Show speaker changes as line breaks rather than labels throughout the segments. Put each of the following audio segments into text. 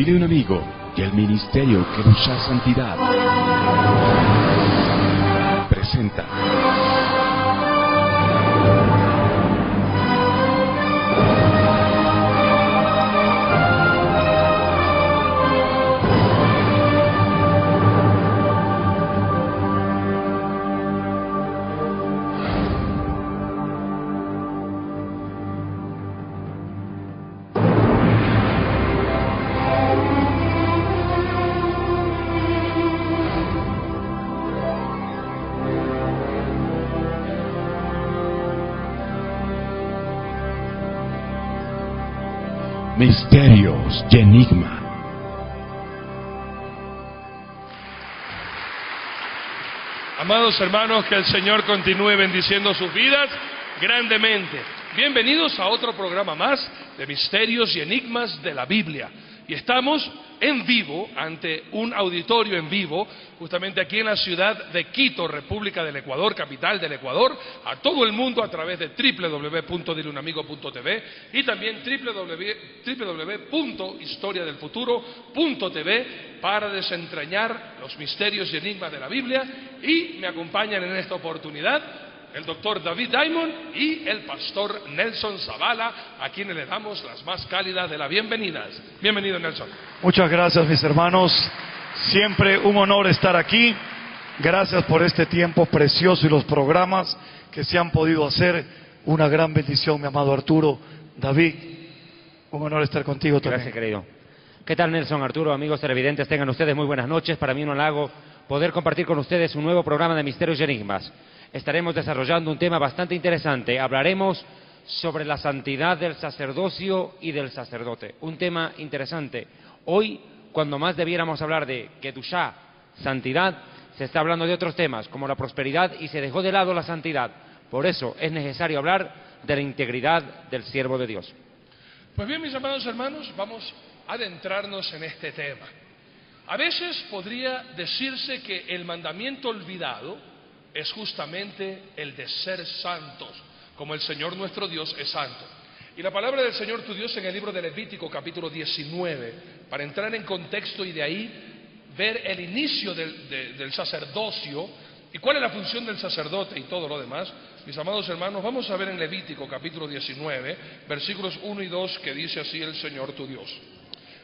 Dile un amigo y el ministerio Kedushá Santidad presenta Misterios y Enigma.
Amados hermanos, que el Señor continúe bendiciendo sus vidas grandemente. Bienvenidos a otro programa más de Misterios y Enigmas de la Biblia. Y estamos en vivo, ante un auditorio en vivo, justamente aquí en la ciudad de Quito, República del Ecuador, capital del Ecuador, a todo el mundo a través de www.dileunamigo.tv y también www.historiadelfuturo.tv para desentrañar los misterios y enigmas de la Biblia. Y me acompañan en esta oportunidad el doctor David Diamond y el pastor Nelson Zavala, a quienes le damos las más cálidas de las bienvenidas. Bienvenido, Nelson.
Muchas gracias, mis hermanos. Siempre un honor estar aquí. Gracias por este tiempo precioso y los programas que se han podido hacer. Una gran bendición, mi amado Arturo. David, un honor estar contigo también.
Gracias, querido. ¿Qué tal, Nelson, Arturo, amigos televidentes? Tengan ustedes muy buenas noches. Para mí un halago poder compartir con ustedes un nuevo programa de Misterios y Enigmas. Estaremos desarrollando un tema bastante interesante. Hablaremos sobre la santidad del sacerdocio y del sacerdote. Un tema interesante. Hoy, cuando más debiéramos hablar de Kedushá, santidad, se está hablando de otros temas, como la prosperidad, y se dejó de lado la santidad. Por eso es necesario hablar de la integridad del siervo de Dios.
Pues bien, mis amados hermanos, vamos a adentrarnos en este tema. A veces podría decirse que el mandamiento olvidado es justamente el de ser santos, como el Señor nuestro Dios es santo. Y la palabra del Señor tu Dios en el libro de Levítico, capítulo 19, para entrar en contexto y de ahí ver el inicio del sacerdocio y cuál es la función del sacerdote y todo lo demás. Mis amados hermanos, vamos a ver en Levítico, capítulo 19, versículos 1 y 2, que dice así el Señor tu Dios.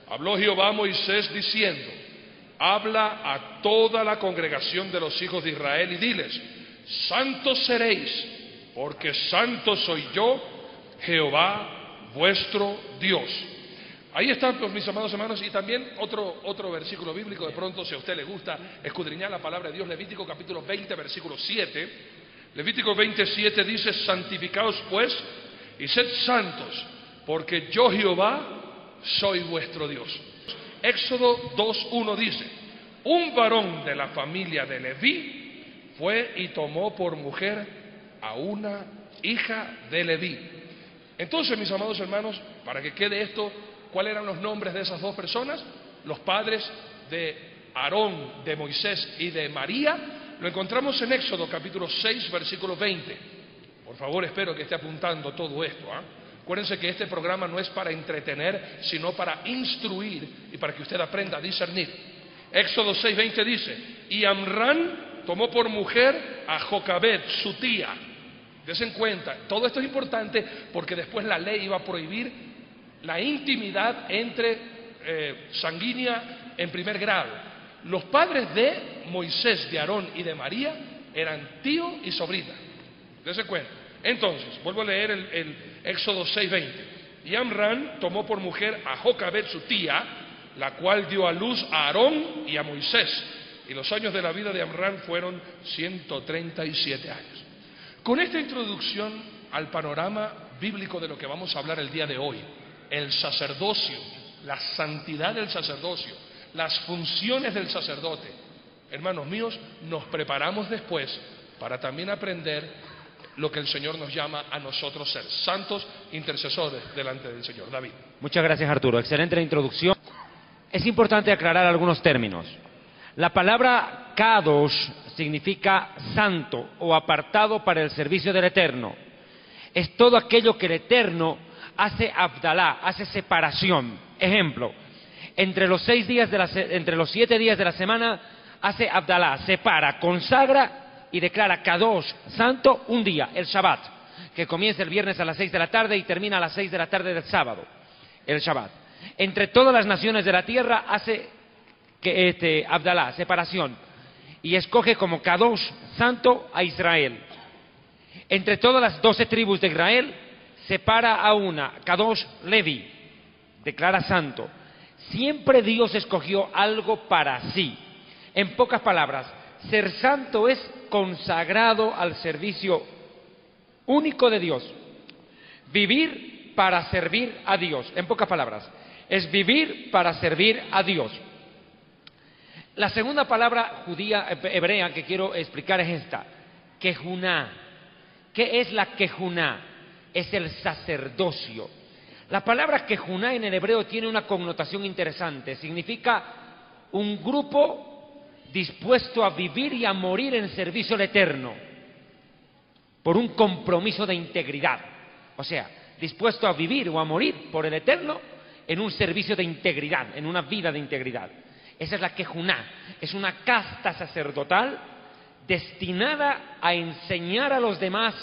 Habló Jehová a Moisés diciendo: habla a toda la congregación de los hijos de Israel y diles: santos seréis, porque santo soy yo, Jehová vuestro Dios. Ahí están, pues, mis amados hermanos, y también otro versículo bíblico, de pronto, si a usted le gusta escudriñar la palabra de Dios, Levítico capítulo 20, versículo 7. Levítico 27 dice: santificaos pues y sed santos, porque yo Jehová soy vuestro Dios. Éxodo 2:1 dice: un varón de la familia de Leví fue y tomó por mujer a una hija de Leví. Entonces, mis amados hermanos, para que quede esto, ¿cuáles eran los nombres de esas dos personas? Los padres de Aarón, de Moisés y de María. Lo encontramos en Éxodo capítulo 6, versículo 20. Por favor, espero que esté apuntando todo esto, ¿eh? Acuérdense que este programa no es para entretener, sino para instruir y para que usted aprenda a discernir. Éxodo 6:20 dice: y Amrán tomó por mujer a Jocabed, su tía. Desen cuenta, todo esto es importante porque después la ley iba a prohibir la intimidad entre sanguínea en primer grado. Los padres de Moisés, de Aarón y de María eran tío y sobrina. Desen cuenta. Entonces, vuelvo a leer el Éxodo 6:20. Y Amrán tomó por mujer a Jocabed, su tía, la cual dio a luz a Aarón y a Moisés. Y los años de la vida de Amrán fueron 137 años. Con esta introducción al panorama bíblico de lo que vamos a hablar el día de hoy, el sacerdocio, la santidad del sacerdocio, las funciones del sacerdote, hermanos míos, nos preparamos después para también aprender lo que el Señor nos llama a nosotros ser santos intercesores delante del Señor. David.
Muchas gracias, Arturo. Excelente la introducción. Es importante aclarar algunos términos. La palabra kadosh significa santo o apartado para el servicio del Eterno. Es todo aquello que el Eterno hace abdalá, hace separación. Ejemplo, Entre los 7 días de la semana hace Abdalá, separa, consagra y declara Kadosh, santo, un día, el Shabbat, que comienza el viernes a las 6 de la tarde y termina a las 6 de la tarde del sábado, el Shabbat. Entre todas las naciones de la tierra hace Abdalá, separación, y escoge como Kadosh, santo, a Israel. Entre todas las 12 tribus de Israel, separa a una, Kadosh Levi, declara santo. Siempre Dios escogió algo para sí. En pocas palabras, ser santo es consagrado al servicio único de Dios. Vivir para servir a Dios. En pocas palabras, es vivir para servir a Dios. La segunda palabra hebrea que quiero explicar es esta, Kejuná. ¿Qué es la Kejuná? Es el sacerdocio. La palabra Kejuná en el hebreo tiene una connotación interesante. Significa un grupo dispuesto a vivir y a morir en servicio al Eterno, por un compromiso de integridad. O sea, dispuesto a vivir o a morir por el Eterno en un servicio de integridad, en una vida de integridad. Esa es la Kejuná. Es una casta sacerdotal destinada a enseñar a los demás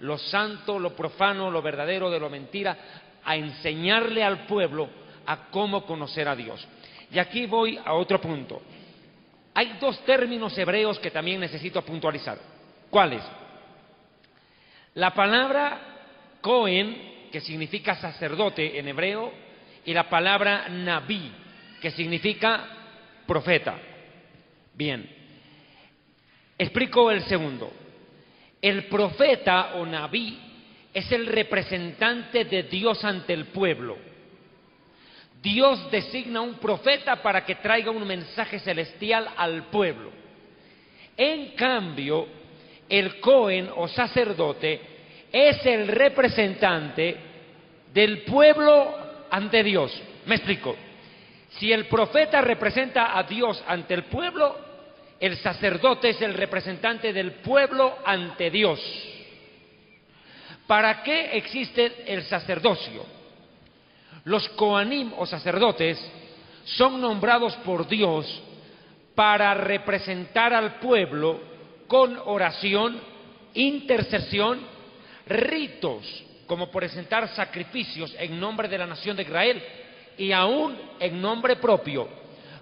lo santo, lo profano, lo verdadero de lo mentira, a enseñarle al pueblo a cómo conocer a Dios. Y aquí voy a otro punto. Hay dos términos hebreos que también necesito puntualizar. ¿Cuáles? La palabra Cohen, que significa sacerdote en hebreo, y la palabra Nabí, que significa profeta. Bien, explico el segundo. El profeta o Nabí es el representante de Dios ante el pueblo. Dios designa un profeta para que traiga un mensaje celestial al pueblo. En cambio, el Cohen o sacerdote es el representante del pueblo ante Dios. Me explico. Si el profeta representa a Dios ante el pueblo, el sacerdote es el representante del pueblo ante Dios. ¿Para qué existe el sacerdocio? Los Kohanim o sacerdotes son nombrados por Dios para representar al pueblo con oración, intercesión, ritos, como presentar sacrificios en nombre de la nación de Israel y aún en nombre propio,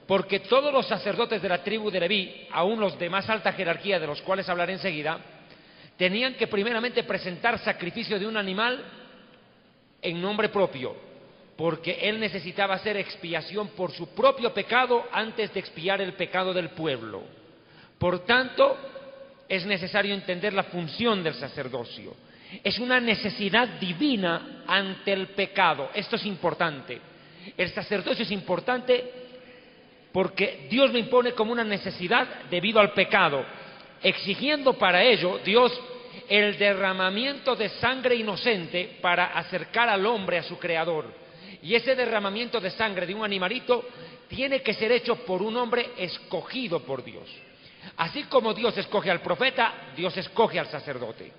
porque todos los sacerdotes de la tribu de Leví, aún los de más alta jerarquía, de los cuales hablaré enseguida, tenían que primeramente presentar sacrificio de un animal en nombre propio, porque él necesitaba hacer expiación por su propio pecado antes de expiar el pecado del pueblo. Por tanto, es necesario entender la función del sacerdocio. Es una necesidad divina ante el pecado. Esto es importante. El sacerdocio es importante porque Dios lo impone como una necesidad debido al pecado, exigiendo para ello Dios el derramamiento de sangre inocente para acercar al hombre a su Creador. Y ese derramamiento de sangre de un animalito tiene que ser hecho por un hombre escogido por Dios. Así como Dios escoge al profeta, Dios escoge al sacerdote.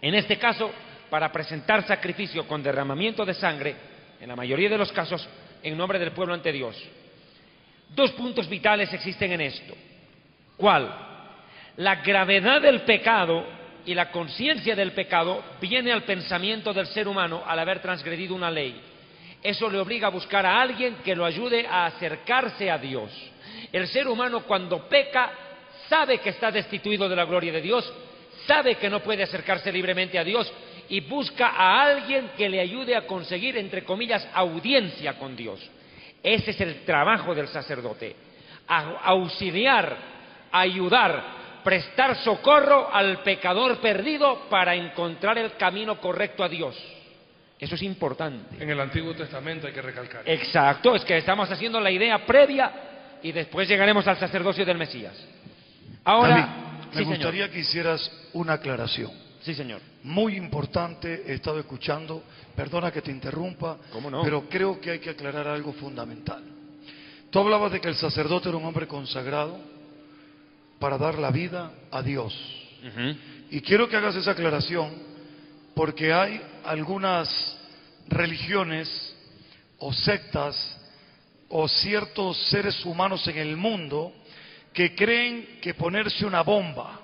En este caso, para presentar sacrificio con derramamiento de sangre, en la mayoría de los casos, en nombre del pueblo ante Dios. Dos puntos vitales existen en esto. ¿Cuál? La gravedad del pecado y la conciencia del pecado viene al pensamiento del ser humano al haber transgredido una ley. Eso le obliga a buscar a alguien que lo ayude a acercarse a Dios. El ser humano cuando peca sabe que está destituido de la gloria de Dios, sabe que no puede acercarse libremente a Dios y busca a alguien que le ayude a conseguir, entre comillas, audiencia con Dios. Ese es el trabajo del sacerdote, auxiliar, ayudar, prestar socorro al pecador perdido para encontrar el camino correcto a Dios. Eso es importante.
En el Antiguo Testamento hay que recalcar.
Exacto, es que estamos haciendo la idea previa y después llegaremos al sacerdocio del Mesías. Ahora,
me gustaría que hicieras una aclaración.
Sí, señor.
Muy importante, he estado escuchando, perdona que te interrumpa,
¿Cómo no?
Pero creo que hay que aclarar algo fundamental. Tú hablabas de que el sacerdote era un hombre consagrado para dar la vida a Dios. Y quiero que hagas esa aclaración porque hay algunas religiones o sectas o ciertos seres humanos en el mundo que creen que ponerse una bomba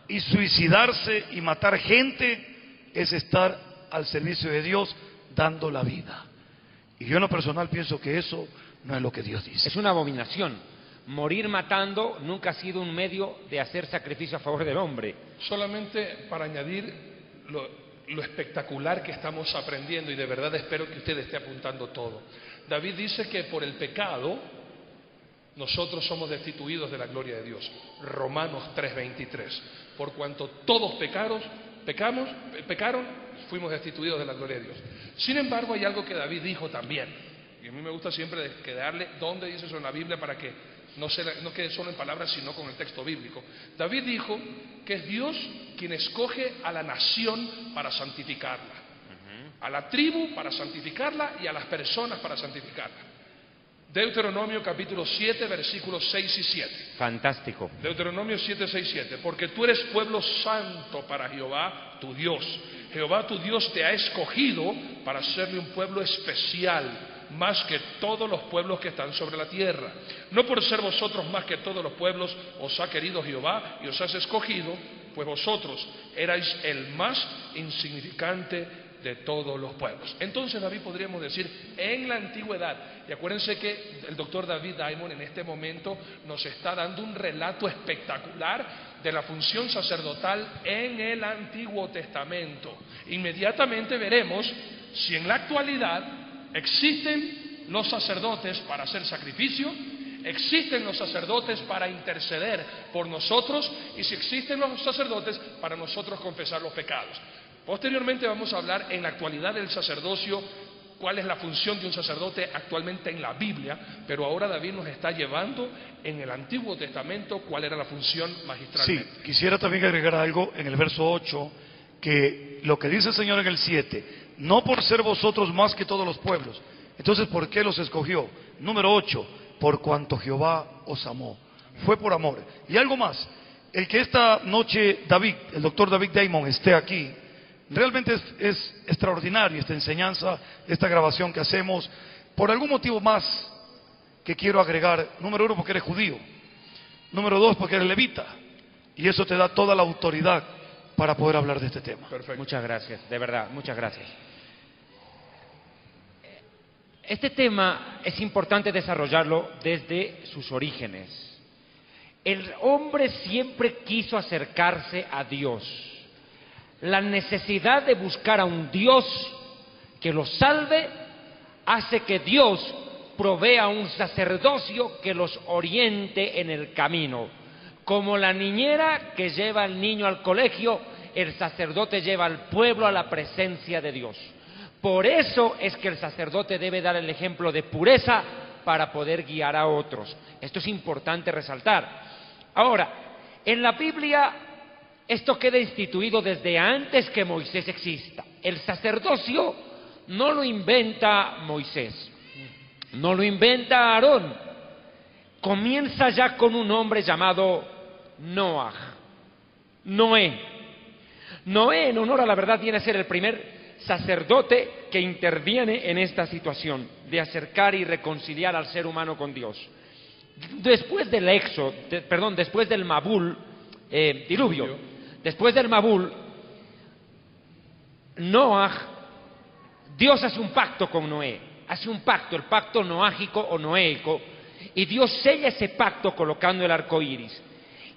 y suicidarse y matar gente es estar al servicio de Dios dando la vida. Y yo en lo personal pienso que eso no es lo que Dios dice.
Es una abominación. Morir matando nunca ha sido un medio de hacer sacrificio a favor del hombre.
Solamente para añadir lo espectacular que estamos aprendiendo, y de verdad espero que usted esté apuntando todo. David dice que por el pecado nosotros somos destituidos de la gloria de Dios. Romanos 3:23. Por cuanto todos pecaron, fuimos destituidos de la gloria de Dios. Sin embargo, hay algo que David dijo también, y a mí me gusta siempre quedarle dónde dice eso en la Biblia para que no quede solo en palabras, sino con el texto bíblico. David dijo que es Dios quien escoge a la nación para santificarla, a la tribu para santificarla y a las personas para santificarla. Deuteronomio capítulo 7, versículos 6 y 7.
Fantástico.
Deuteronomio 7, 6, 7. Porque tú eres pueblo santo para Jehová tu Dios. Jehová tu Dios te ha escogido para serle un pueblo especial, más que todos los pueblos que están sobre la tierra. No por ser vosotros más que todos los pueblos os ha querido Jehová y os has escogido, pues vosotros erais el más insignificante de todos los pueblos. Entonces David, podríamos decir, en la antigüedad, y acuérdense que el doctor David Diamond en este momento nos está dando un relato espectacular de la función sacerdotal en el Antiguo Testamento. Inmediatamente veremos si en la actualidad existen los sacerdotes para hacer sacrificio, existen los sacerdotes para interceder por nosotros, y si existen los sacerdotes para nosotros confesar los pecados. Posteriormente vamos a hablar en la actualidad del sacerdocio, cuál es la función de un sacerdote actualmente en la Biblia, pero ahora David nos está llevando en el Antiguo Testamento cuál era la función magistralmente.
Sí, quisiera también agregar algo en el verso 8, que lo que dice el Señor en el 7, no por ser vosotros más que todos los pueblos. Entonces, ¿por qué los escogió? Número 8, por cuanto Jehová os amó. Fue por amor. Y algo más, el que esta noche David, el doctor David Diamond, esté aquí, realmente es extraordinario esta enseñanza, esta grabación que hacemos, por algún motivo más que quiero agregar. Número 1, porque eres judío. Número 2, porque eres levita. Y eso te da toda la autoridad para poder hablar de este tema.
Perfecto.
Muchas gracias, de verdad, muchas gracias. Este tema es importante desarrollarlo desde sus orígenes. El hombre siempre quiso acercarse a Dios. La necesidad de buscar a un Dios que los salve hace que Dios provea un sacerdocio que los oriente en el camino. Como la niñera que lleva al niño al colegio, el sacerdote lleva al pueblo a la presencia de Dios. Por eso es que el sacerdote debe dar el ejemplo de pureza para poder guiar a otros. Esto es importante resaltar. Ahora, en la Biblia esto queda instituido desde antes que Moisés exista. El sacerdocio no lo inventa Moisés, no lo inventa Aarón. Comienza ya con un hombre llamado Noé. Noé, en honor a la verdad, viene a ser el primer sacerdote que interviene en esta situación de acercar y reconciliar al ser humano con Dios. Después del después del Mabul, diluvio, después del Mabul, Dios hace un pacto con Noé, hace un pacto, el pacto noágico o noéico, y Dios sella ese pacto colocando el arco iris.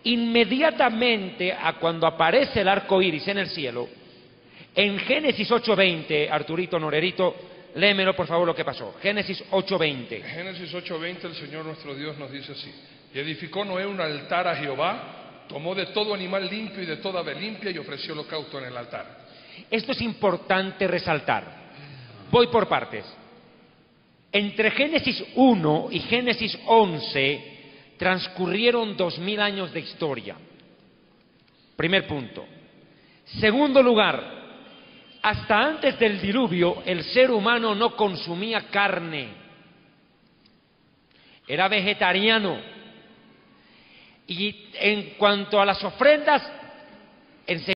Inmediatamente a cuando aparece el arco iris en el cielo, en Génesis 8:20, Arturito Norerito, léemelo por favor lo que pasó. Génesis 8:20.
Génesis 8:20, el Señor nuestro Dios nos dice así: y edificó Noé un altar a Jehová, tomó de todo animal limpio y de toda ave limpia y ofreció holocausto en el altar.
Esto es importante resaltar. Voy por partes. Entre Génesis 1 y Génesis 11 transcurrieron 2000 años de historia. Primer punto. Segundo lugar, hasta antes del diluvio el ser humano no consumía carne, era vegetariano. Y en cuanto a las ofrendas,